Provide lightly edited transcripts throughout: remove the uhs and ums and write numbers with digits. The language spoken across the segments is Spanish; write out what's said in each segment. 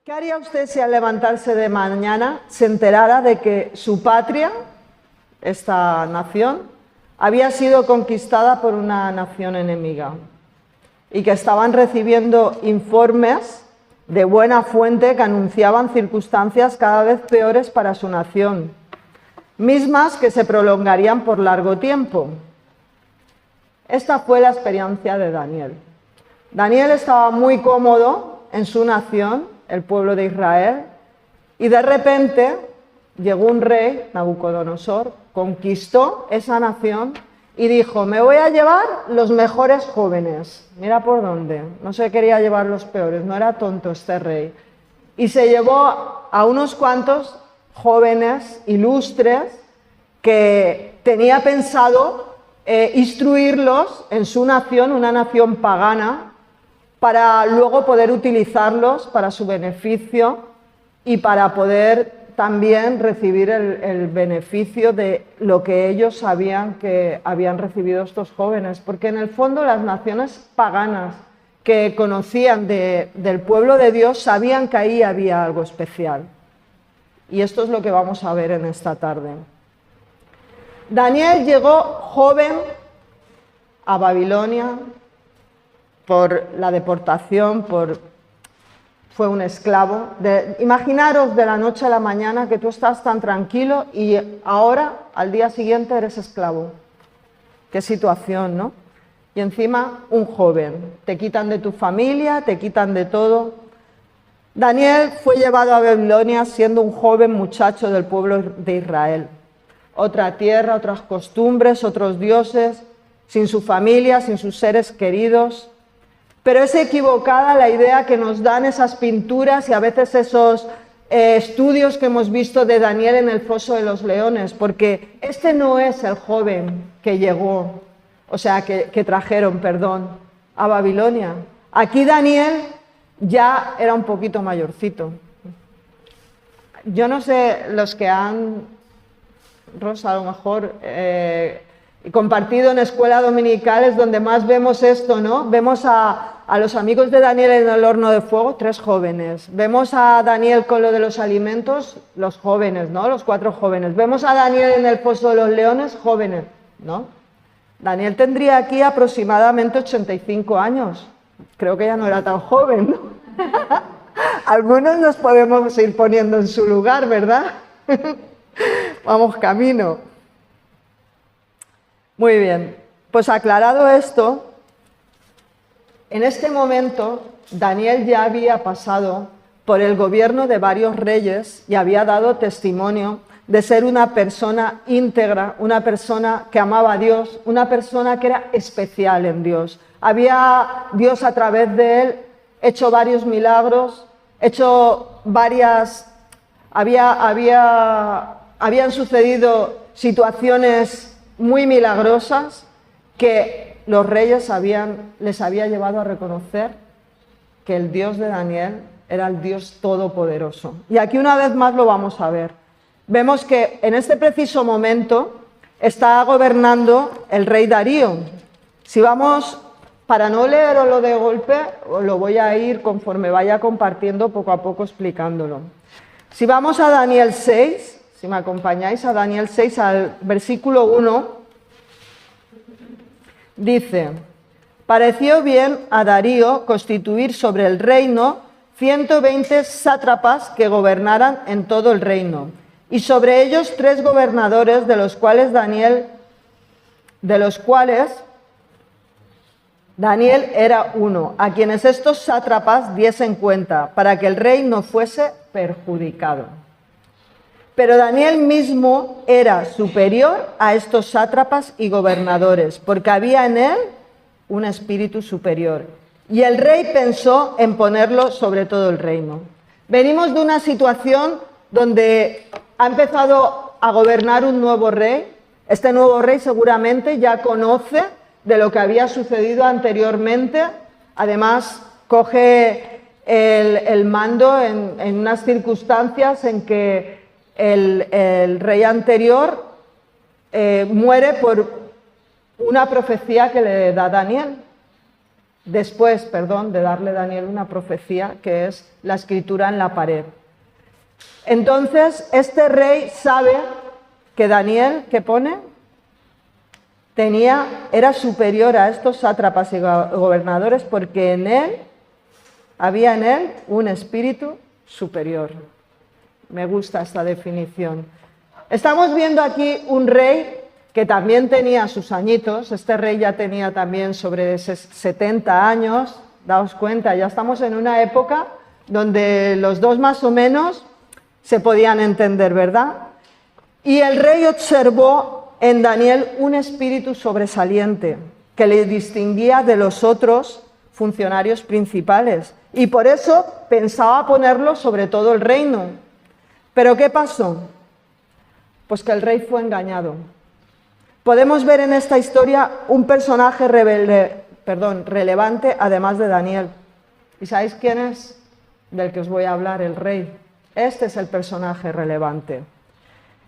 ¿Qué haría usted si al levantarse de mañana se enterara de que su patria, esta nación, había sido conquistada por una nación enemiga y que estaban recibiendo informes de buena fuente que anunciaban circunstancias cada vez peores para su nación, mismas que se prolongarían por largo tiempo? Esta fue la experiencia de Daniel. Daniel estaba muy cómodo en su nación, el pueblo de Israel, y de repente llegó un rey, Nabucodonosor, conquistó esa nación y dijo: me voy a llevar los mejores jóvenes. Mira por dónde, no se quería llevar los peores, no era tonto este rey. Y se llevó a unos cuantos jóvenes ilustres que tenía pensado instruirlos en su nación, una nación pagana, para luego poder utilizarlos para su beneficio y para poder también recibir el beneficio de lo que ellos sabían que habían recibido estos jóvenes. Porque en el fondo las naciones paganas que conocían del pueblo de Dios sabían que ahí había algo especial. Y esto es lo que vamos a ver en esta tarde. Daniel llegó joven a Babilonia por la deportación, fue un esclavo. Imaginaros de la noche a la mañana que tú estás tan tranquilo y ahora, al día siguiente, eres esclavo. Qué situación, ¿no? Y encima, un joven. Te quitan de tu familia, te quitan de todo. Daniel fue llevado a Babilonia siendo un joven muchacho del pueblo de Israel. Otra tierra, otras costumbres, otros dioses, sin su familia, sin sus seres queridos. Pero es equivocada la idea que nos dan esas pinturas y a veces esos estudios que hemos visto de Daniel en el foso de los leones, porque este no es el joven que llegó, que trajeron, a Babilonia. Aquí Daniel ya era un poquito mayorcito. Yo no sé, los que han, Rosa, a lo mejor, compartido en escuela dominical es donde más vemos esto, ¿no? Vemos a los amigos de Daniel en el horno de fuego, 3 jóvenes. Vemos a Daniel con lo de los alimentos, los jóvenes, ¿no? Los 4 jóvenes. Vemos a Daniel en el foso de los leones, jóvenes, ¿no? Daniel tendría aquí aproximadamente 85 años. Creo que ya no era tan joven, ¿no? Algunos nos podemos ir poniendo en su lugar, ¿verdad? Vamos camino. Muy bien, pues aclarado esto, en este momento Daniel ya había pasado por el gobierno de varios reyes y había dado testimonio de ser una persona íntegra, una persona que amaba a Dios, una persona que era especial en Dios. Había Dios a través de él hecho varios milagros, habían sucedido situaciones muy milagrosas que los reyes les había llevado a reconocer que el Dios de Daniel era el Dios todopoderoso. Y aquí una vez más lo vamos a ver. Vemos que en este preciso momento está gobernando el rey Darío. Si vamos, para no leerlo de golpe, lo voy a ir conforme vaya compartiendo poco a poco explicándolo. Si vamos a Daniel 6, si me acompañáis a Daniel 6, al versículo 1, dice: pareció bien a Darío constituir sobre el reino 120 sátrapas que gobernaran en todo el reino, y sobre ellos 3 gobernadores, de los cuales Daniel era uno, a quienes estos sátrapas diesen cuenta, para que el rey no fuese perjudicado. Pero Daniel mismo era superior a estos sátrapas y gobernadores, porque había en él un espíritu superior. Y el rey pensó en ponerlo sobre todo el reino. Venimos de una situación donde ha empezado a gobernar un nuevo rey. Este nuevo rey seguramente ya conoce de lo que había sucedido anteriormente. Además, coge el mando en unas circunstancias en que el rey anterior muere por una profecía que le da Daniel. después, perdón, de darle a Daniel una profecía, que es la escritura en la pared. Entonces, este rey sabe que Daniel, ¿qué pone? Era superior a estos sátrapas y gobernadores porque había en él un espíritu superior. Me gusta esta definición. Estamos viendo aquí un rey que también tenía sus añitos. Este rey ya tenía también sobre 70 años. Daos cuenta, ya estamos en una época donde los dos más o menos se podían entender, ¿verdad? Y el rey observó en Daniel un espíritu sobresaliente que le distinguía de los otros funcionarios principales y por eso pensaba ponerlo sobre todo el reino. ¿Pero qué pasó? Pues que el rey fue engañado. Podemos ver en esta historia un personaje relevante además de Daniel. ¿Y sabéis quién es? Del que os voy a hablar, el rey. Este es el personaje relevante.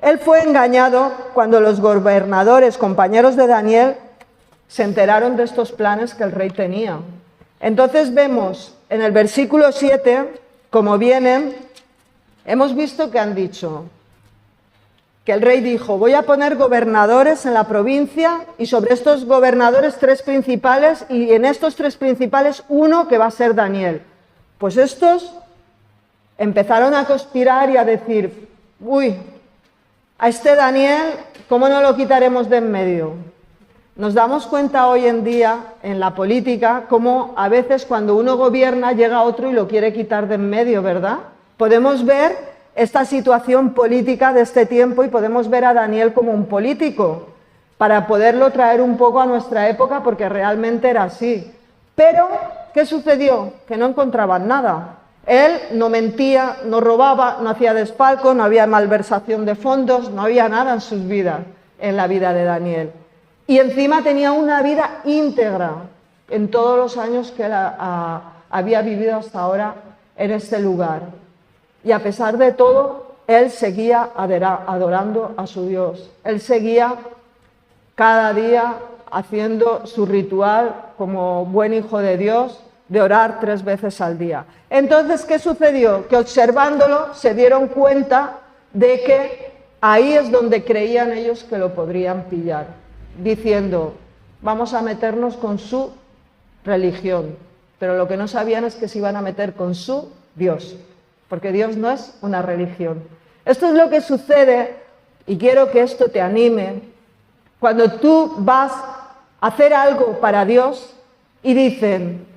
Él fue engañado cuando los gobernadores, compañeros de Daniel, se enteraron de estos planes que el rey tenía. Entonces vemos en el versículo 7, como vienen, hemos visto que han dicho, que el rey dijo, voy a poner gobernadores en la provincia y sobre estos gobernadores 3 principales y en estos 3 principales uno que va a ser Daniel. Pues estos empezaron a conspirar y a decir, uy, a este Daniel, ¿cómo no lo quitaremos de en medio? Nos damos cuenta hoy en día en la política cómo a veces cuando uno gobierna llega otro y lo quiere quitar de en medio, ¿verdad? Podemos ver esta situación política de este tiempo y podemos ver a Daniel como un político para poderlo traer un poco a nuestra época porque realmente era así. Pero, ¿qué sucedió? Que no encontraban nada. Él no mentía, no robaba, no hacía desfalco, no había malversación de fondos, no había nada en sus vidas, en la vida de Daniel. Y encima tenía una vida íntegra en todos los años que él había vivido hasta ahora en este lugar. Y a pesar de todo, él seguía adorando a su Dios. Él seguía cada día haciendo su ritual como buen hijo de Dios, de orar 3 veces al día. Entonces, ¿qué sucedió? Que observándolo se dieron cuenta de que ahí es donde creían ellos que lo podrían pillar, diciendo, vamos a meternos con su religión, pero lo que no sabían es que se iban a meter con su Dios, porque Dios no es una religión. Esto es lo que sucede, y quiero que esto te anime, cuando tú vas a hacer algo para Dios y dicen,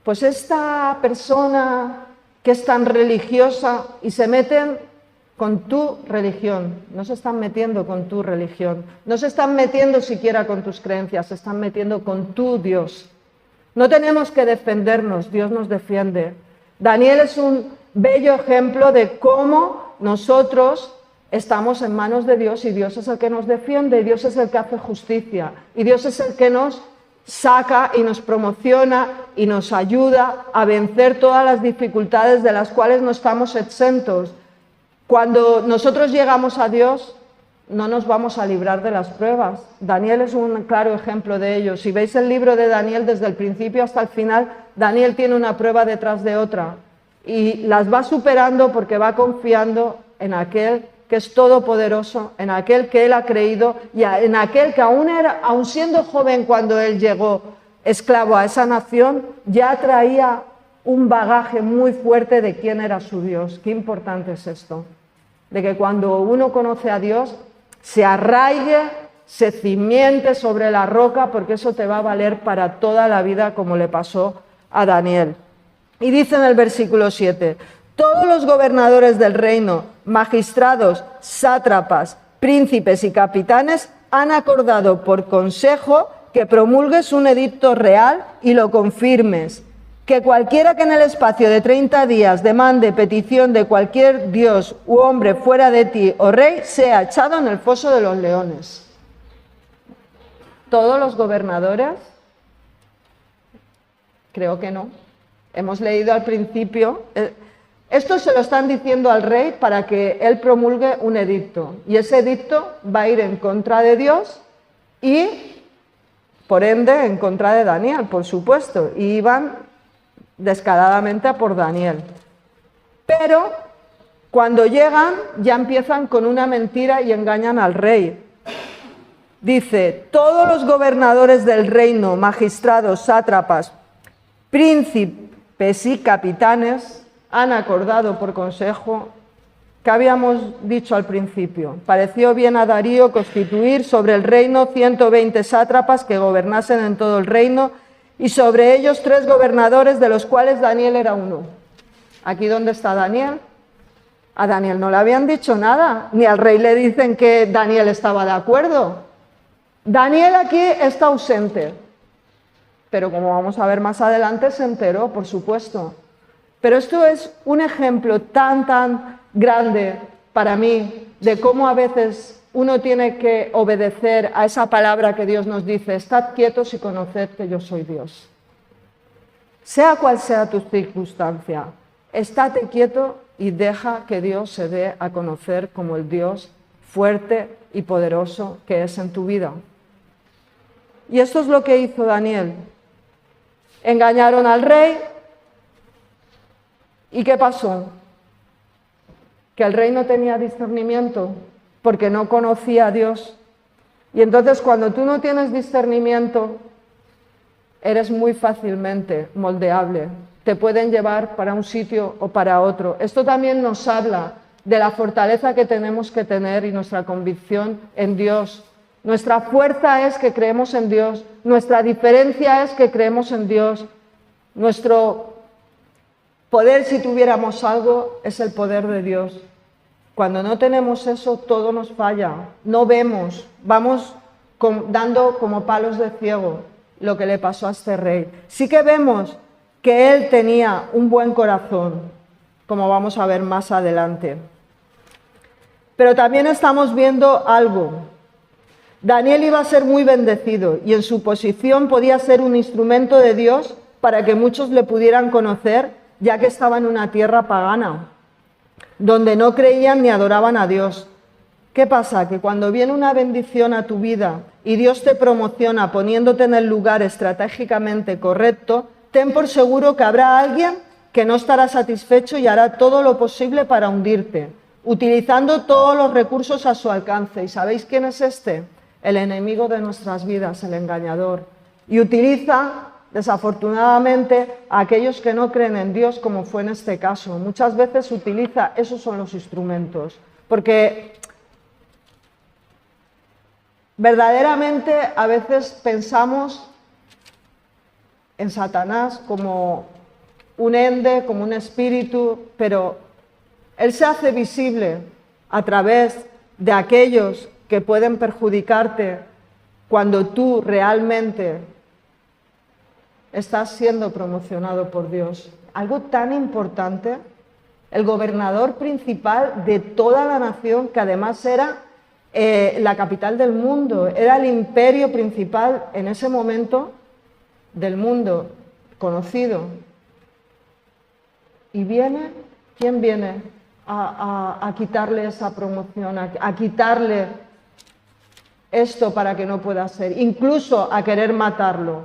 pues esta persona que es tan religiosa y se meten con tu religión, no se están metiendo con tu religión, no se están metiendo siquiera con tus creencias, se están metiendo con tu Dios. No tenemos que defendernos, Dios nos defiende. Daniel es un bello ejemplo de cómo nosotros estamos en manos de Dios y Dios es el que nos defiende, y Dios es el que hace justicia, y Dios es el que nos saca y nos promociona y nos ayuda a vencer todas las dificultades de las cuales no estamos exentos. Cuando nosotros llegamos a Dios, no nos vamos a librar de las pruebas. Daniel es un claro ejemplo de ello. Si veis el libro de Daniel desde el principio hasta el final, Daniel tiene una prueba detrás de otra y las va superando porque va confiando en aquel que es todopoderoso, en aquel que él ha creído y en aquel que aún siendo joven cuando él llegó esclavo a esa nación, ya traía un bagaje muy fuerte de quién era su Dios. Qué importante es esto, de que cuando uno conoce a Dios, se arraigue, se cimiente sobre la roca, porque eso te va a valer para toda la vida, como le pasó a Daniel. Y dice en el versículo 7, todos los gobernadores del reino, magistrados, sátrapas, príncipes y capitanes han acordado por consejo que promulgues un edicto real y lo confirmes, que cualquiera que en el espacio de 30 días demande petición de cualquier dios u hombre fuera de ti, oh rey, sea echado en el foso de los leones. ¿Todos los gobernadores? Creo que no. Hemos leído al principio, esto se lo están diciendo al rey para que él promulgue un edicto, y ese edicto va a ir en contra de Dios y por ende, en contra de Daniel, por supuesto, y iban descaradamente a por Daniel. Pero cuando llegan, ya empiezan con una mentira y engañan al rey. Dice, todos los gobernadores del reino, magistrados, sátrapas, príncipes y capitanes han acordado por consejo que habíamos dicho al principio. Pareció bien a Darío constituir sobre el reino 120 sátrapas que gobernasen en todo el reino y sobre ellos 3 gobernadores, de los cuales Daniel era uno. ¿Aquí dónde está Daniel? A Daniel no le habían dicho nada, ni al rey le dicen que Daniel estaba de acuerdo. Daniel aquí está ausente, pero como vamos a ver más adelante, se enteró, por supuesto. Pero esto es un ejemplo tan grande para mí de cómo a veces uno tiene que obedecer a esa palabra que Dios nos dice: estad quietos y conoced que yo soy Dios. Sea cual sea tu circunstancia, estate quieto y deja que Dios se dé a conocer como el Dios fuerte y poderoso que es en tu vida. Y esto es lo que hizo Daniel. Engañaron al rey. ¿Y qué pasó? Que el rey no tenía discernimiento porque no conocía a Dios. Y entonces cuando tú no tienes discernimiento, eres muy fácilmente moldeable. Te pueden llevar para un sitio o para otro. Esto también nos habla de la fortaleza que tenemos que tener y nuestra convicción en Dios. Nuestra fuerza es que creemos en Dios. Nuestra diferencia es que creemos en Dios. Nuestro poder, si tuviéramos algo, es el poder de Dios. Cuando no tenemos eso, todo nos falla. No vemos, vamos dando como palos de ciego lo que le pasó a este rey. Sí que vemos que él tenía un buen corazón, como vamos a ver más adelante. Pero también estamos viendo algo. Daniel iba a ser muy bendecido y en su posición podía ser un instrumento de Dios para que muchos le pudieran conocer, ya que estaba en una tierra pagana, donde no creían ni adoraban a Dios. ¿Qué pasa? Que cuando viene una bendición a tu vida y Dios te promociona poniéndote en el lugar estratégicamente correcto, ten por seguro que habrá alguien que no estará satisfecho y hará todo lo posible para hundirte, utilizando todos los recursos a su alcance. ¿Y sabéis quién es este? El enemigo de nuestras vidas, el engañador. Y utiliza, desafortunadamente, a aquellos que no creen en Dios, como fue en este caso. Muchas veces utiliza, esos son los instrumentos, porque verdaderamente a veces pensamos en Satanás como un ente, como un espíritu, pero él se hace visible a través de aquellos que pueden perjudicarte cuando tú realmente estás siendo promocionado por Dios. Algo tan importante, el gobernador principal de toda la nación, que además era la capital del mundo, era el imperio principal en ese momento del mundo conocido. Y viene, ¿quién viene a quitarle esa promoción, a quitarle esto para que no pueda ser, incluso a querer matarlo?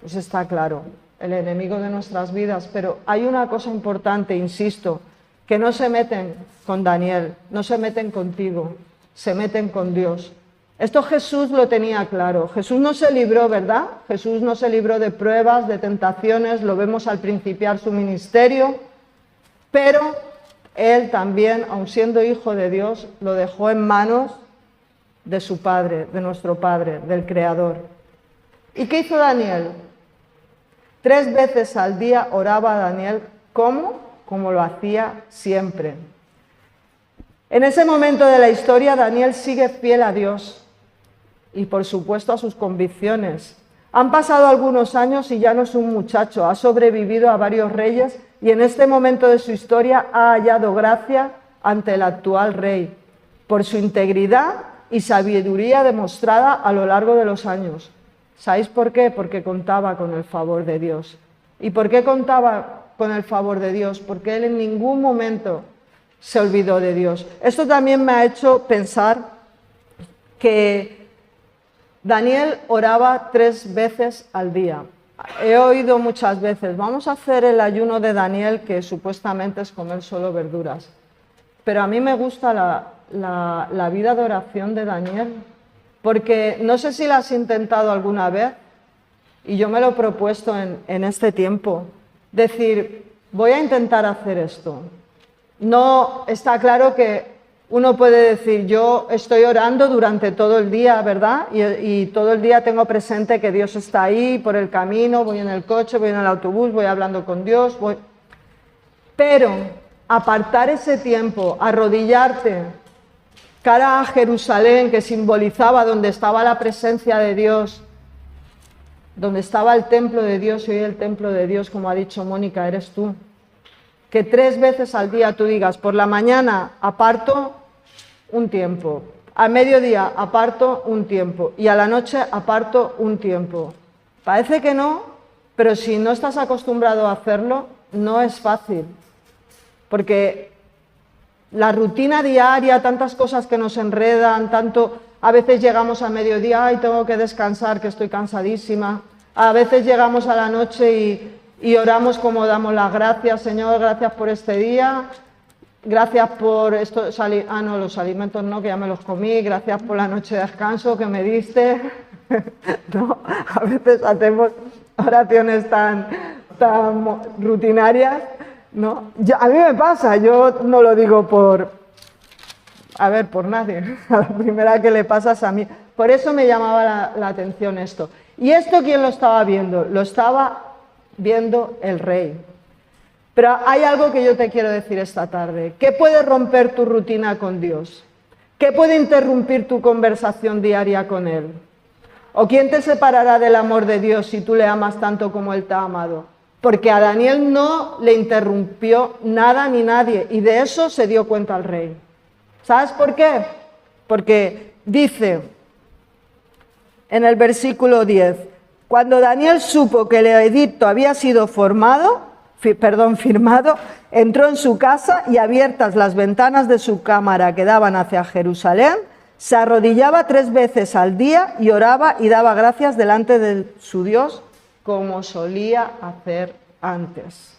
Pues está claro, el enemigo de nuestras vidas. Pero hay una cosa importante, insisto, que no se meten con Daniel, no se meten contigo, se meten con Dios. Esto Jesús lo tenía claro. Jesús no se libró, ¿verdad? Jesús no se libró de pruebas, de tentaciones, lo vemos al principiar su ministerio, pero él también, aun siendo hijo de Dios, lo dejó en manos de su Padre, de nuestro Padre, del Creador. ¿Y qué hizo Daniel? 3 veces al día oraba a Daniel. ¿Cómo? Como lo hacía siempre. En ese momento de la historia, Daniel sigue fiel a Dios y, por supuesto, a sus convicciones. Han pasado algunos años y ya no es un muchacho, ha sobrevivido a varios reyes y en este momento de su historia ha hallado gracia ante el actual rey por su integridad y sabiduría demostrada a lo largo de los años. ¿Sabéis por qué? Porque contaba con el favor de Dios. ¿Y por qué contaba con el favor de Dios? Porque él en ningún momento se olvidó de Dios. Esto también me ha hecho pensar que Daniel oraba 3 veces al día. He oído muchas veces, vamos a hacer el ayuno de Daniel, que supuestamente es comer solo verduras. Pero a mí me gusta la vida de oración de Daniel, porque no sé si la has intentado alguna vez, y yo me lo he propuesto en este tiempo, decir, voy a intentar hacer esto. No, está claro que uno puede decir, yo estoy orando durante todo el día, ¿verdad? Y todo el día tengo presente que Dios está ahí, por el camino, voy en el coche, voy en el autobús, voy hablando con Dios, Pero apartar ese tiempo, arrodillarte, cara a Jerusalén, que simbolizaba donde estaba la presencia de Dios, donde estaba el templo de Dios, y hoy el templo de Dios, como ha dicho Mónica, eres tú. Que 3 veces al día tú digas, por la mañana aparto un tiempo, al mediodía aparto un tiempo y a la noche aparto un tiempo. Parece que no, pero si no estás acostumbrado a hacerlo, no es fácil. Porque la rutina diaria, tantas cosas que nos enredan, a veces llegamos a mediodía, ay, tengo que descansar, que estoy cansadísima. A veces llegamos a la noche y oramos como damos las gracias, Señor, gracias por este día, gracias por estos los alimentos no, que ya me los comí, gracias por la noche de descanso que me diste. No, a veces hacemos oraciones tan rutinarias, ¿no? A mí me pasa, yo no lo digo por nadie, a la primera que le pasa es a mí. Por eso me llamaba la atención esto. ¿Y esto quién lo estaba viendo? Lo estaba viendo el rey. Pero hay algo que yo te quiero decir esta tarde. ¿Qué puede romper tu rutina con Dios? ¿Qué puede interrumpir tu conversación diaria con Él? ¿O quién te separará del amor de Dios si tú le amas tanto como Él te ha amado? Porque a Daniel no le interrumpió nada ni nadie, y de eso se dio cuenta el rey. ¿Sabes por qué? Porque dice en el versículo 10, cuando Daniel supo que el edicto había sido firmado, entró en su casa y abiertas las ventanas de su cámara que daban hacia Jerusalén, se arrodillaba 3 veces al día y oraba y daba gracias delante de su Dios, como solía hacer antes.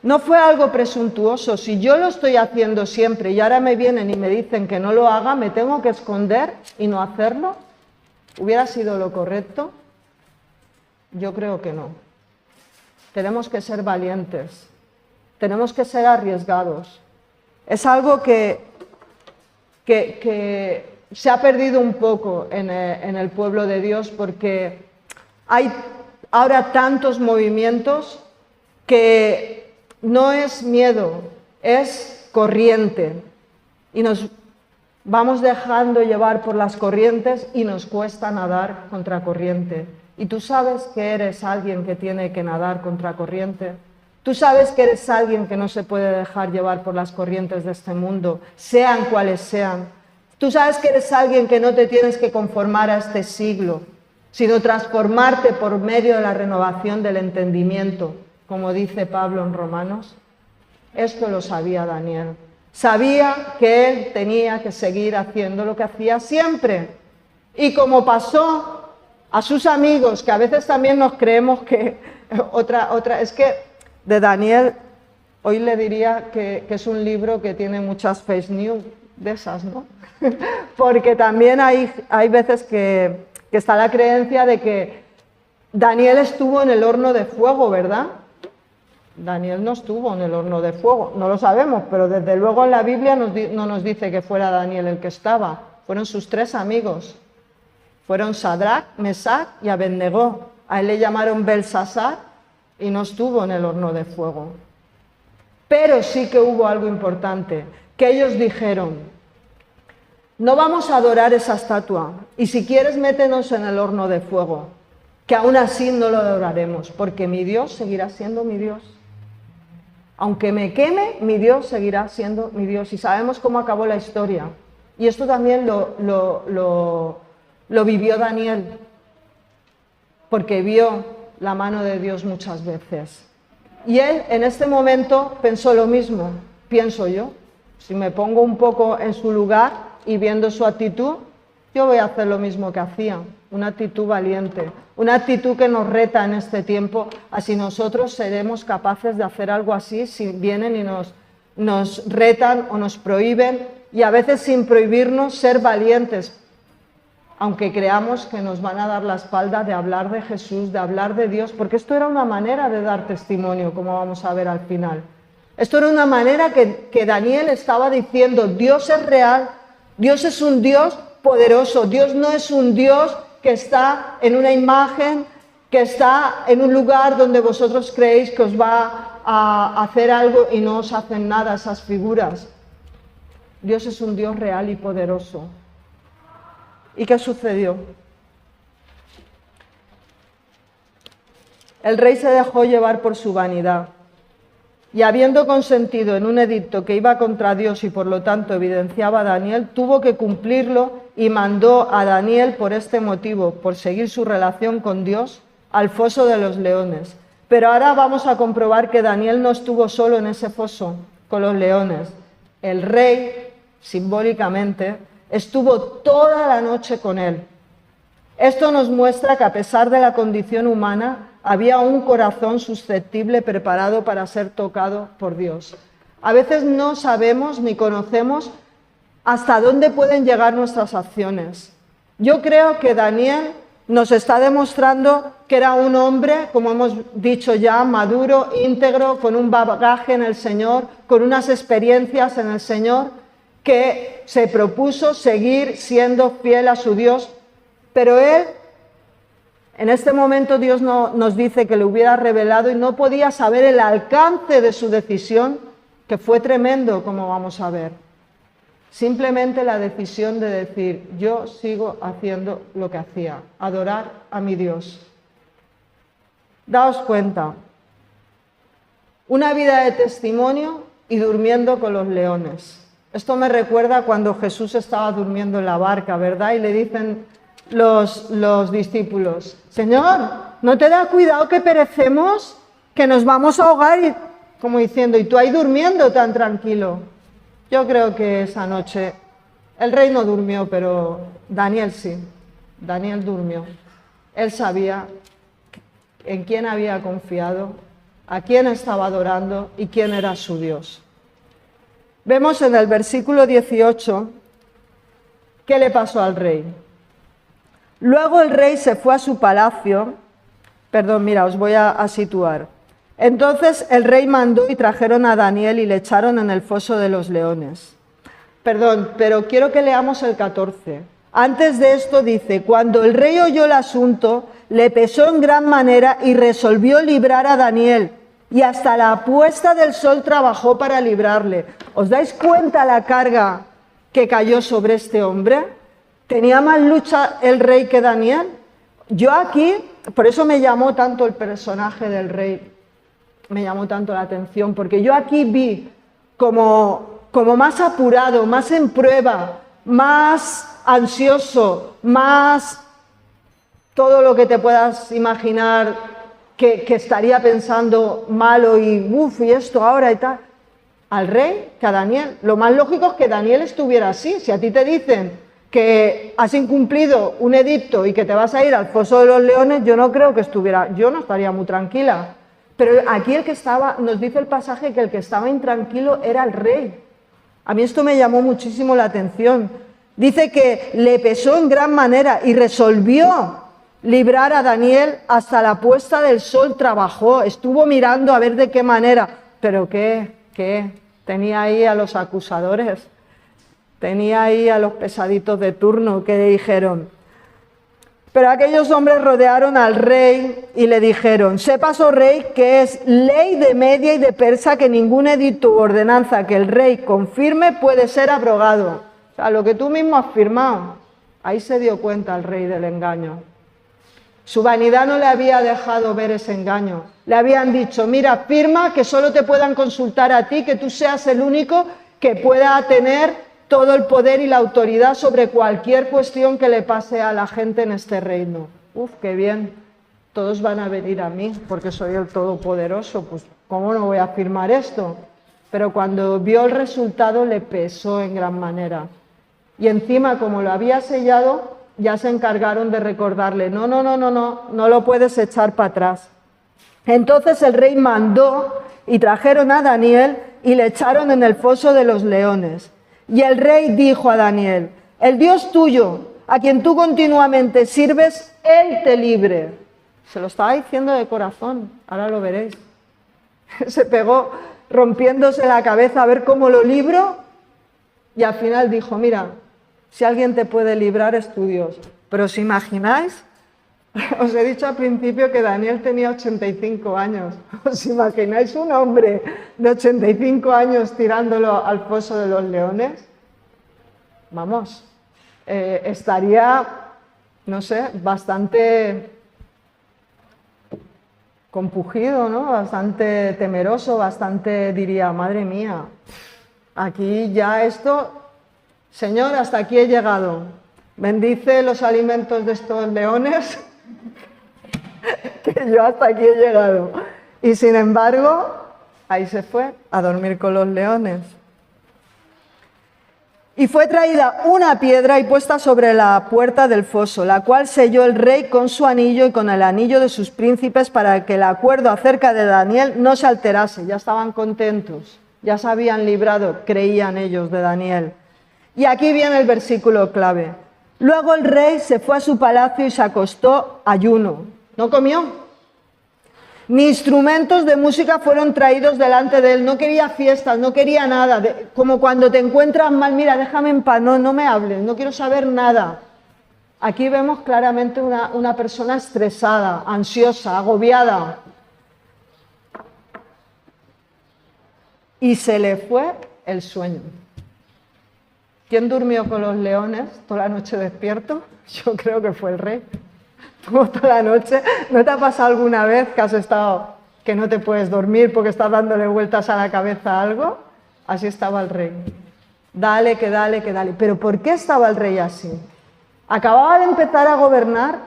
No fue algo presuntuoso. Si yo lo estoy haciendo siempre y ahora me vienen y me dicen que no lo haga, ¿me tengo que esconder y no hacerlo? ¿Hubiera sido lo correcto? Yo creo que no. Tenemos que ser valientes, tenemos que ser arriesgados. Es algo que se ha perdido un poco en el pueblo de Dios, porque hay ahora tantos movimientos que no es miedo, es corriente. Y nos vamos dejando llevar por las corrientes y nos cuesta nadar contra corriente. ¿Y tú sabes que eres alguien que tiene que nadar contra corriente? ¿Tú sabes que eres alguien que no se puede dejar llevar por las corrientes de este mundo, sean cuales sean? ¿Tú sabes que eres alguien que no te tienes que conformar a este siglo, sino transformarte por medio de la renovación del entendimiento, como dice Pablo en Romanos? Esto lo sabía Daniel. Sabía que él tenía que seguir haciendo lo que hacía siempre. Y como pasó a sus amigos, que a veces también nos creemos que es que de Daniel hoy le diría que es un libro que tiene muchas fake news de esas, ¿no? Porque también hay veces que está la creencia de que Daniel estuvo en el horno de fuego, ¿verdad? Daniel no estuvo en el horno de fuego, no lo sabemos, pero desde luego en la Biblia no nos dice que fuera Daniel el que estaba, fueron sus 3 amigos. Fueron Sadrach, Mesach y Abednego. A él le llamaron Belsasar y no estuvo en el horno de fuego. Pero sí que hubo algo importante, que ellos dijeron, no vamos a adorar esa estatua, y si quieres métenos en el horno de fuego, que aún así no lo adoraremos, porque mi Dios seguirá siendo mi Dios. Aunque me queme, mi Dios seguirá siendo mi Dios. Y sabemos cómo acabó la historia. Y esto también lo vivió Daniel, porque vio la mano de Dios muchas veces. Y él en este momento pensó lo mismo, pienso yo. Si me pongo un poco en su lugar y viendo su actitud, Yo voy a hacer lo mismo que hacía, una actitud valiente, una actitud que nos reta en este tiempo, así nosotros seremos capaces de hacer algo así si vienen y nos retan o nos prohíben, y a veces sin prohibirnos ser valientes, aunque creamos que nos van a dar la espalda, de hablar de Jesús, de hablar de Dios, porque esto era una manera de dar testimonio, como vamos a ver al final. Esto era una manera que Daniel estaba diciendo: Dios es real, Dios es un Dios poderoso, Dios no es un Dios que está en una imagen, que está en un lugar donde vosotros creéis que os va a hacer algo y no os hacen nada esas figuras. Dios es un Dios real y poderoso. ¿Y qué sucedió? El rey se dejó llevar por su vanidad, y habiendo consentido en un edicto que iba contra Dios y por lo tanto evidenciaba a Daniel, tuvo que cumplirlo y mandó a Daniel por este motivo, por seguir su relación con Dios, al foso de los leones. Pero ahora vamos a comprobar que Daniel no estuvo solo en ese foso con los leones. El rey, simbólicamente, estuvo toda la noche con él. Esto nos muestra que a pesar de la condición humana, había un corazón susceptible preparado para ser tocado por Dios. A veces no sabemos ni conocemos hasta dónde pueden llegar nuestras acciones. Yo creo que Daniel nos está demostrando que era un hombre, como hemos dicho ya, maduro, íntegro, con un bagaje en el Señor, con unas experiencias en el Señor, que se propuso seguir siendo fiel a su Dios, pero él, en este momento Dios nos dice que le hubiera revelado y no podía saber el alcance de su decisión, que fue tremendo, como vamos a ver. Simplemente la decisión de decir: yo sigo haciendo lo que hacía, adorar a mi Dios. Daos cuenta, una vida de testimonio y durmiendo con los leones. Esto me recuerda cuando Jesús estaba durmiendo en la barca, ¿verdad? Y le dicen los discípulos: Señor, ¿no te da cuidado que perecemos? Que nos vamos a ahogar, y como diciendo: ¿y tú ahí durmiendo tan tranquilo? Yo creo que esa noche el rey no durmió, pero Daniel sí. Daniel durmió. Él sabía en quién había confiado, a quién estaba adorando y quién era su Dios. Vemos en el versículo 18 qué le pasó al rey. Luego el rey se fue a su palacio. Os voy a situar. Entonces el rey mandó y trajeron a Daniel y le echaron en el foso de los leones. Pero quiero que leamos el 14. Antes de esto dice: cuando el rey oyó el asunto, le pesó en gran manera y resolvió librar a Daniel, y hasta la puesta del sol trabajó para librarle. ¿Os dais cuenta la carga que cayó sobre este hombre? ¿Tenía más lucha el rey que Daniel? Yo aquí, por eso me llamó tanto el personaje del rey, me llamó tanto la atención, porque yo aquí vi como más apurado, más en prueba, más ansioso, más todo lo que te puedas imaginar que estaría pensando malo y esto ahora y tal, al rey que a Daniel. Lo más lógico es que Daniel estuviera así. Si a ti te dicen que has incumplido un edicto y que te vas a ir al foso de los leones, yo no estaría muy tranquila. Pero aquí nos dice el pasaje que el que estaba intranquilo era el rey. A mí esto me llamó muchísimo la atención. Dice que le pesó en gran manera y resolvió librar a Daniel, hasta la puesta del sol trabajó, estuvo mirando a ver de qué manera. Pero ¿qué? Tenía ahí a los acusadores, tenía ahí a los pesaditos de turno que le dijeron. Pero aquellos hombres rodearon al rey y le dijeron: sepas, oh rey, que es ley de Media y de Persa que ningún edicto u ordenanza que el rey confirme puede ser abrogado. O sea, lo que tú mismo has firmado. Ahí se dio cuenta el rey del engaño. Su vanidad no le había dejado ver ese engaño. Le habían dicho: mira, firma que solo te puedan consultar a ti, que tú seas el único que pueda tener todo el poder y la autoridad sobre cualquier cuestión que le pase a la gente en este reino. Qué bien, todos van a venir a mí porque soy el Todopoderoso, pues ¿cómo no voy a firmar esto? Pero cuando vio el resultado le pesó en gran manera. Y encima, como lo había sellado, ya se encargaron de recordarle, no lo puedes echar para atrás. Entonces el rey mandó y trajeron a Daniel y le echaron en el foso de los leones. Y el rey dijo a Daniel, el Dios tuyo, a quien tú continuamente sirves, Él te libre. Se lo estaba diciendo de corazón, ahora lo veréis. Se pegó rompiéndose la cabeza a ver cómo lo libro y al final dijo, mira, si alguien te puede librar es tu Dios. Pero ¿os imagináis? Os he dicho al principio que Daniel tenía 85 años. ¿Os imagináis un hombre de 85 años tirándolo al foso de los leones? Vamos, estaría, no sé, bastante compungido, ¿no? Bastante temeroso, bastante diría, madre mía, aquí ya esto, Señor, hasta aquí he llegado. Bendice los alimentos de estos leones, que yo hasta aquí he llegado. Y sin embargo, ahí se fue a dormir con los leones. Y fue traída una piedra y puesta sobre la puerta del foso, la cual selló el rey con su anillo y con el anillo de sus príncipes para que el acuerdo acerca de Daniel no se alterase. Ya estaban contentos, ya se habían librado, creían ellos, de Daniel. Y aquí viene el versículo clave. Luego el rey se fue a su palacio y se acostó ayuno. No comió. Ni instrumentos de música fueron traídos delante de él. No quería fiestas, no quería nada. Como cuando te encuentras mal, mira, déjame en paz, no me hables, no quiero saber nada. Aquí vemos claramente una persona estresada, ansiosa, agobiada. Y se le fue el sueño. ¿Quién durmió con los leones toda la noche despierto? Yo creo que fue el rey. Como toda la noche. ¿No te ha pasado alguna vez que has estado, que no te puedes dormir porque estás dándole vueltas a la cabeza a algo? Así estaba el rey. Dale, que dale, que dale. ¿Pero por qué estaba el rey así? Acababa de empezar a gobernar,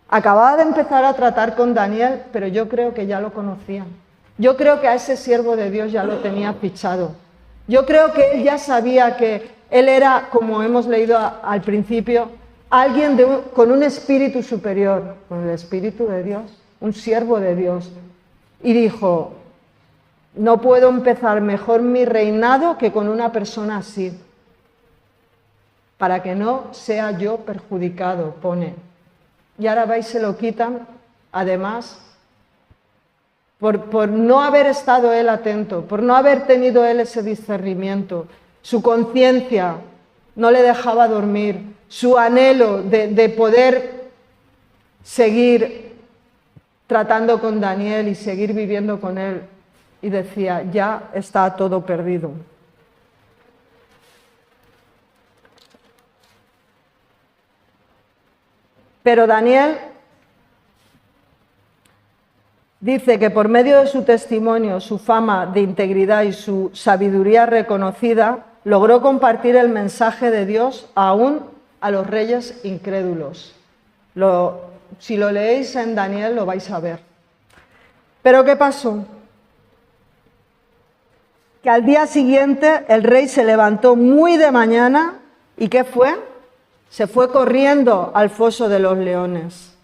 acababa de empezar a tratar con Daniel, pero yo creo que ya lo conocía. Yo creo que a ese siervo de Dios ya lo tenía fichado. Yo creo que él ya sabía que él era, como hemos leído al principio, alguien con un espíritu superior, con el espíritu de Dios, un siervo de Dios. Y dijo, no puedo empezar mejor mi reinado que con una persona así, para que no sea yo perjudicado, pone. Y ahora vais, se lo quitan, además, por no haber estado él atento, por no haber tenido él ese discernimiento. Su conciencia no le dejaba dormir, su anhelo de poder seguir tratando con Daniel y seguir viviendo con él. Y decía, ya está todo perdido. Pero Daniel dice que por medio de su testimonio, su fama de integridad y su sabiduría reconocida, logró compartir el mensaje de Dios aún a los reyes incrédulos. Si lo leéis en Daniel lo vais a ver. ¿Pero qué pasó? Que al día siguiente el rey se levantó muy de mañana y ¿qué fue? Se fue corriendo al foso de los leones.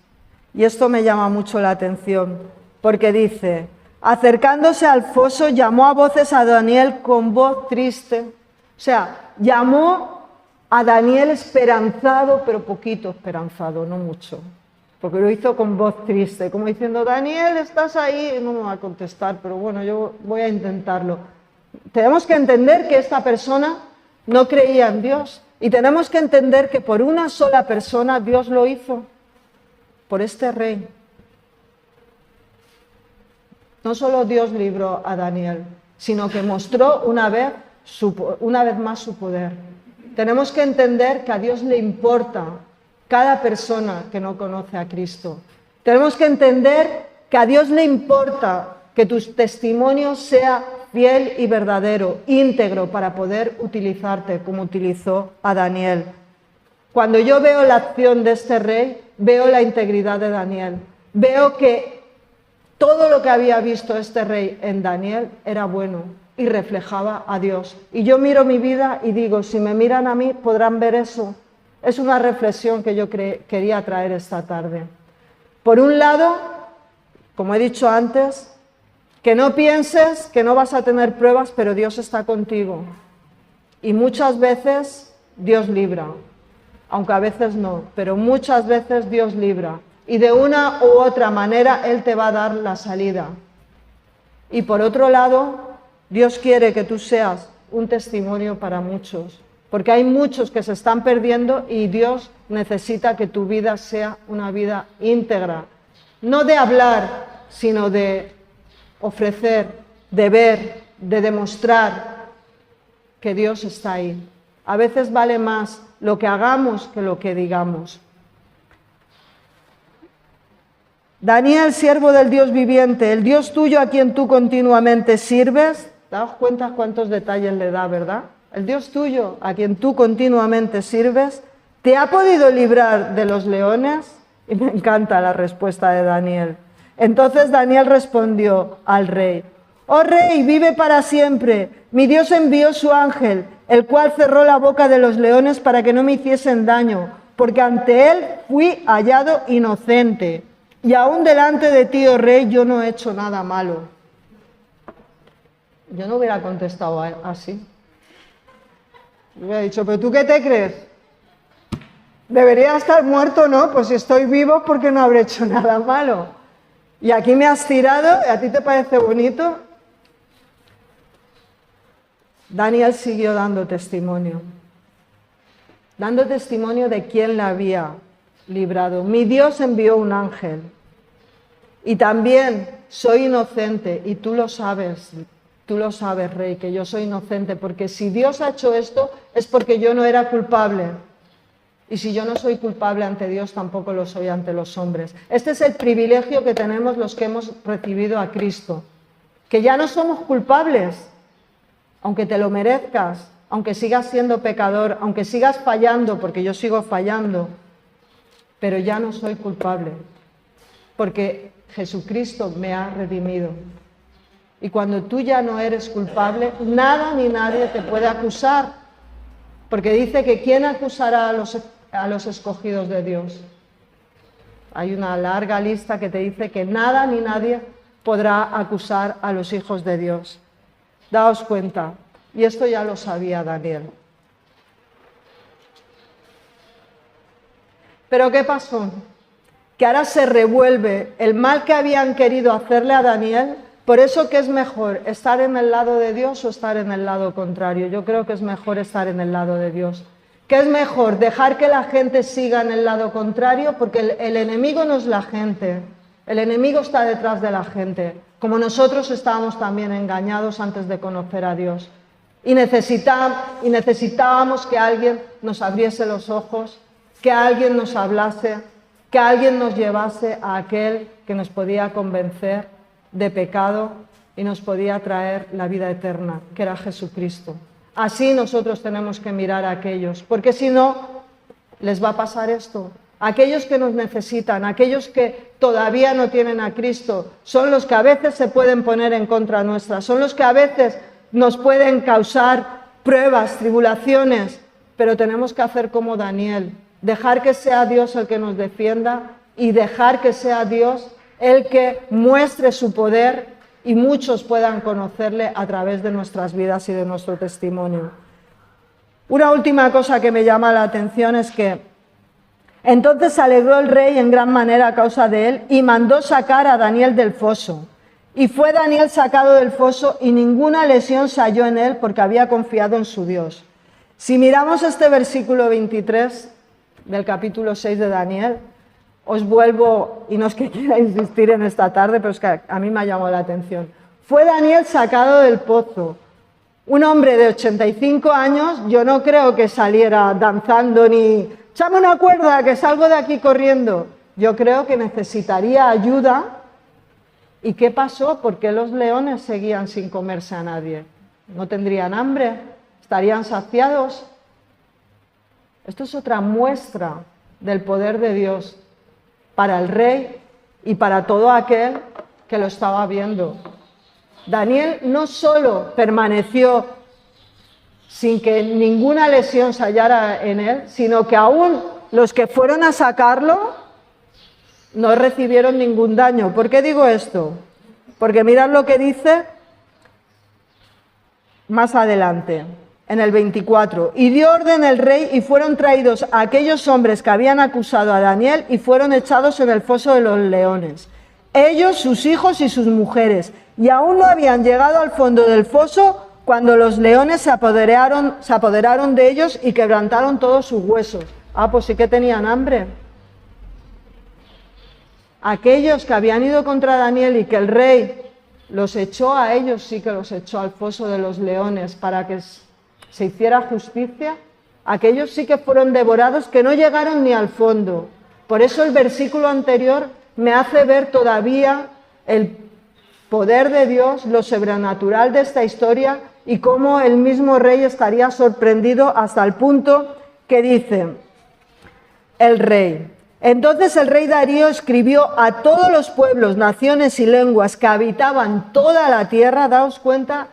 Y esto me llama mucho la atención, porque dice, acercándose al foso llamó a voces a Daniel con voz triste. O sea, llamó a Daniel esperanzado, pero poquito esperanzado, no mucho. Porque lo hizo con voz triste, como diciendo, Daniel, ¿estás ahí? No me va a contestar, pero bueno, yo voy a intentarlo. Tenemos que entender que esta persona no creía en Dios. Y tenemos que entender que por una sola persona Dios lo hizo, por este rey. No solo Dios libró a Daniel, sino que mostró una vez más su poder. Tenemos que entender que a Dios le importa cada persona que no conoce a Cristo. Tenemos que entender que a Dios le importa que tu testimonio sea fiel y verdadero, íntegro, para poder utilizarte como utilizó a Daniel. Cuando yo veo la acción de este rey, veo la integridad de Daniel. Veo que todo lo que había visto este rey en Daniel era bueno. y reflejaba a Dios. Y yo miro mi vida y digo, si me miran a mí, podrán ver eso. Es una reflexión que yo quería traer esta tarde. Por un lado, como he dicho antes, que no pienses que no vas a tener pruebas, pero Dios está contigo. Y muchas veces Dios libra, aunque a veces no, pero muchas veces Dios libra. Y de una u otra manera Él te va a dar la salida. Y por otro lado, Dios quiere que tú seas un testimonio para muchos, porque hay muchos que se están perdiendo y Dios necesita que tu vida sea una vida íntegra. No de hablar, sino de ofrecer, de ver, de demostrar que Dios está ahí. A veces vale más lo que hagamos que lo que digamos. Daniel, siervo del Dios viviente, el Dios tuyo a quien tú continuamente sirves, daos cuenta cuántos detalles le da, ¿verdad? El Dios tuyo a quien tú continuamente sirves, ¿te ha podido librar de los leones? Y me encanta la respuesta de Daniel. Entonces Daniel respondió al rey, oh rey, vive para siempre. Mi Dios envió su ángel, el cual cerró la boca de los leones para que no me hiciesen daño, porque ante él fui hallado inocente. Y aún delante de ti, oh rey, yo no he hecho nada malo. Yo no hubiera contestado así. Yo hubiera dicho, ¿pero tú qué te crees? ¿Debería estar muerto? No, pues si estoy vivo, ¿por qué no habré hecho nada malo? Y aquí me has tirado, ¿y a ti te parece bonito? Daniel siguió dando testimonio de quién la había librado. Mi Dios envió un ángel. Y también soy inocente, y tú lo sabes, rey, que yo soy inocente, porque si Dios ha hecho esto es porque yo no era culpable. Y si yo no soy culpable ante Dios, tampoco lo soy ante los hombres. Este es el privilegio que tenemos los que hemos recibido a Cristo, que ya no somos culpables, aunque te lo merezcas, aunque sigas siendo pecador, aunque sigas fallando, porque yo sigo fallando, pero ya no soy culpable, porque Jesucristo me ha redimido. Y cuando tú ya no eres culpable, nada ni nadie te puede acusar, porque dice que ¿quién acusará a los escogidos de Dios? Hay una larga lista que te dice que nada ni nadie podrá acusar a los hijos de Dios. Daos cuenta, y esto ya lo sabía Daniel. Pero ¿qué pasó? Que ahora se revuelve el mal que habían querido hacerle a Daniel. Por eso, ¿qué es mejor? ¿Estar en el lado de Dios o estar en el lado contrario? Yo creo que es mejor estar en el lado de Dios. ¿Qué es mejor? ¿Dejar que la gente siga en el lado contrario? Porque el enemigo no es la gente. El enemigo está detrás de la gente. Como nosotros estábamos también engañados antes de conocer a Dios. Y necesitábamos que alguien nos abriese los ojos, que alguien nos hablase, que alguien nos llevase a aquel que nos podía convencer de pecado y nos podía traer la vida eterna, que era Jesucristo. Así nosotros tenemos que mirar a aquellos, porque si no, les va a pasar esto. Aquellos que nos necesitan, aquellos que todavía no tienen a Cristo, son los que a veces se pueden poner en contra nuestra, son los que a veces nos pueden causar pruebas, tribulaciones, pero tenemos que hacer como Daniel, dejar que sea Dios el que nos defienda y dejar que sea Dios el que muestre su poder y muchos puedan conocerle a través de nuestras vidas y de nuestro testimonio. Una última cosa que me llama la atención es que entonces se alegró el rey en gran manera a causa de él y mandó sacar a Daniel del foso. Y fue Daniel sacado del foso y ninguna lesión se halló en él porque había confiado en su Dios. Si miramos este versículo 23 del capítulo 6 de Daniel, os vuelvo, y no es que quiera insistir en esta tarde, pero es que a mí me ha llamado la atención. Fue Daniel sacado del pozo. Un hombre de 85 años, yo no creo que saliera danzando ni «¡Échame una cuerda, que salgo de aquí corriendo!». Yo creo que necesitaría ayuda. ¿Y qué pasó? ¿Por qué los leones seguían sin comerse a nadie? ¿No tendrían hambre? ¿Estarían saciados? Esto es otra muestra del poder de Dios para el rey y para todo aquel que lo estaba viendo. Daniel no solo permaneció sin que ninguna lesión se hallara en él, sino que aún los que fueron a sacarlo no recibieron ningún daño. ¿Por qué digo esto? Porque mirad lo que dice más adelante, en el 24. Y dio orden el rey y fueron traídos aquellos hombres que habían acusado a Daniel y fueron echados en el foso de los leones. Ellos, sus hijos y sus mujeres. Y aún no habían llegado al fondo del foso cuando los leones se apoderaron de ellos y quebrantaron todos sus huesos. Ah, pues sí que tenían hambre. Aquellos que habían ido contra Daniel y que el rey los echó a ellos, sí que los echó al foso de los leones para que se hiciera justicia, aquellos sí que fueron devorados, que no llegaron ni al fondo. Por eso el versículo anterior me hace ver todavía el poder de Dios, lo sobrenatural de esta historia y cómo el mismo rey estaría sorprendido hasta el punto que dice el rey: entonces el rey Darío escribió a todos los pueblos, naciones y lenguas que habitaban toda la tierra. Daos cuenta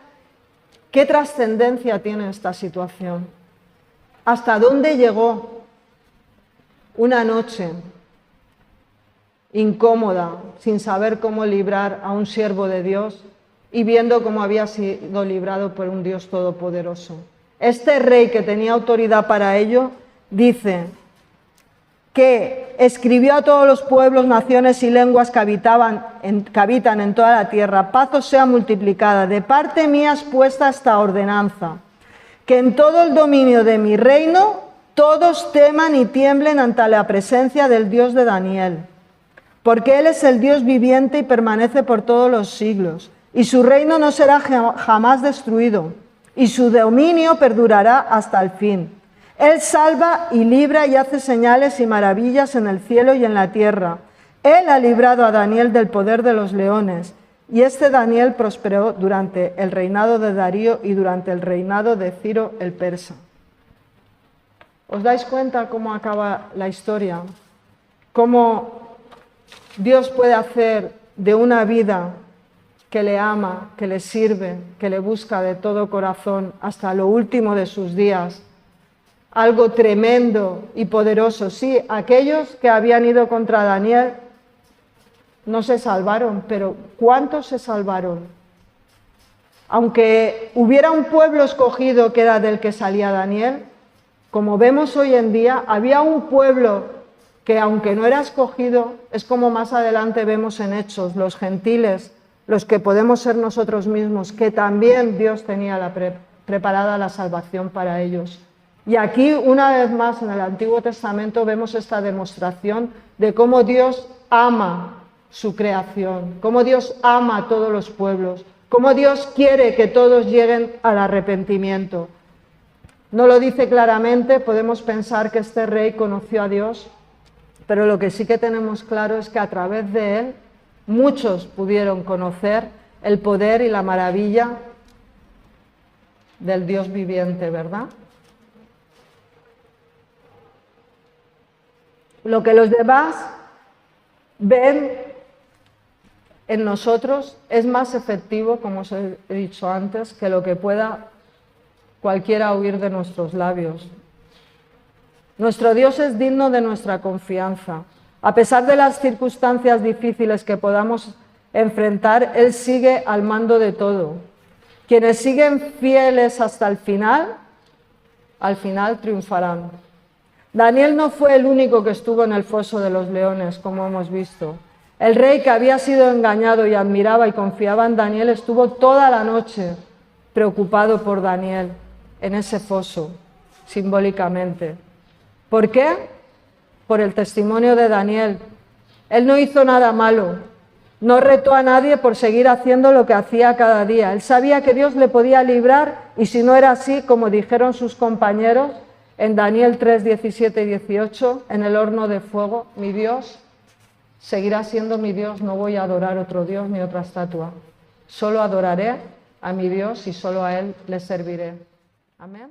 qué trascendencia tiene esta situación. ¿Hasta dónde llegó una noche incómoda, sin saber cómo librar a un siervo de Dios y viendo cómo había sido librado por un Dios todopoderoso? Este rey, que tenía autoridad para ello, dice que escribió a todos los pueblos, naciones y lenguas que habitan en toda la tierra: paz os sea multiplicada, de parte mía es puesta esta ordenanza, que en todo el dominio de mi reino todos teman y tiemblen ante la presencia del Dios de Daniel, porque Él es el Dios viviente y permanece por todos los siglos, y su reino no será jamás destruido, y su dominio perdurará hasta el fin. Él salva y libra y hace señales y maravillas en el cielo y en la tierra. Él ha librado a Daniel del poder de los leones, y este Daniel prosperó durante el reinado de Darío y durante el reinado de Ciro el persa. ¿Os dais cuenta cómo acaba la historia? Cómo Dios puede hacer de una vida que le ama, que le sirve, que le busca de todo corazón hasta lo último de sus días, algo tremendo y poderoso. Sí, aquellos que habían ido contra Daniel no se salvaron, pero ¿cuántos se salvaron? Aunque hubiera un pueblo escogido que era del que salía Daniel, como vemos hoy en día, había un pueblo que, aunque no era escogido, es como más adelante vemos en Hechos, los gentiles, los que podemos ser nosotros mismos, que también Dios tenía preparada la salvación para ellos. Y aquí, una vez más, en el Antiguo Testamento vemos esta demostración de cómo Dios ama su creación, cómo Dios ama a todos los pueblos, cómo Dios quiere que todos lleguen al arrepentimiento. No lo dice claramente, podemos pensar que este rey conoció a Dios, pero lo que sí que tenemos claro es que a través de él muchos pudieron conocer el poder y la maravilla del Dios viviente, ¿verdad? Lo que los demás ven en nosotros es más efectivo, como os he dicho antes, que lo que pueda cualquiera oír de nuestros labios. Nuestro Dios es digno de nuestra confianza. A pesar de las circunstancias difíciles que podamos enfrentar, Él sigue al mando de todo. Quienes siguen fieles hasta el final, al final triunfarán. Daniel no fue el único que estuvo en el foso de los leones, como hemos visto. El rey, que había sido engañado y admiraba y confiaba en Daniel, estuvo toda la noche preocupado por Daniel en ese foso, simbólicamente. ¿Por qué? Por el testimonio de Daniel. Él no hizo nada malo, no retó a nadie por seguir haciendo lo que hacía cada día. Él sabía que Dios le podía librar, y si no era así, como dijeron sus compañeros en Daniel 3, 17 y 18, en el horno de fuego: mi Dios seguirá siendo mi Dios, no voy a adorar otro Dios ni otra estatua. Solo adoraré a mi Dios y solo a Él le serviré. Amén.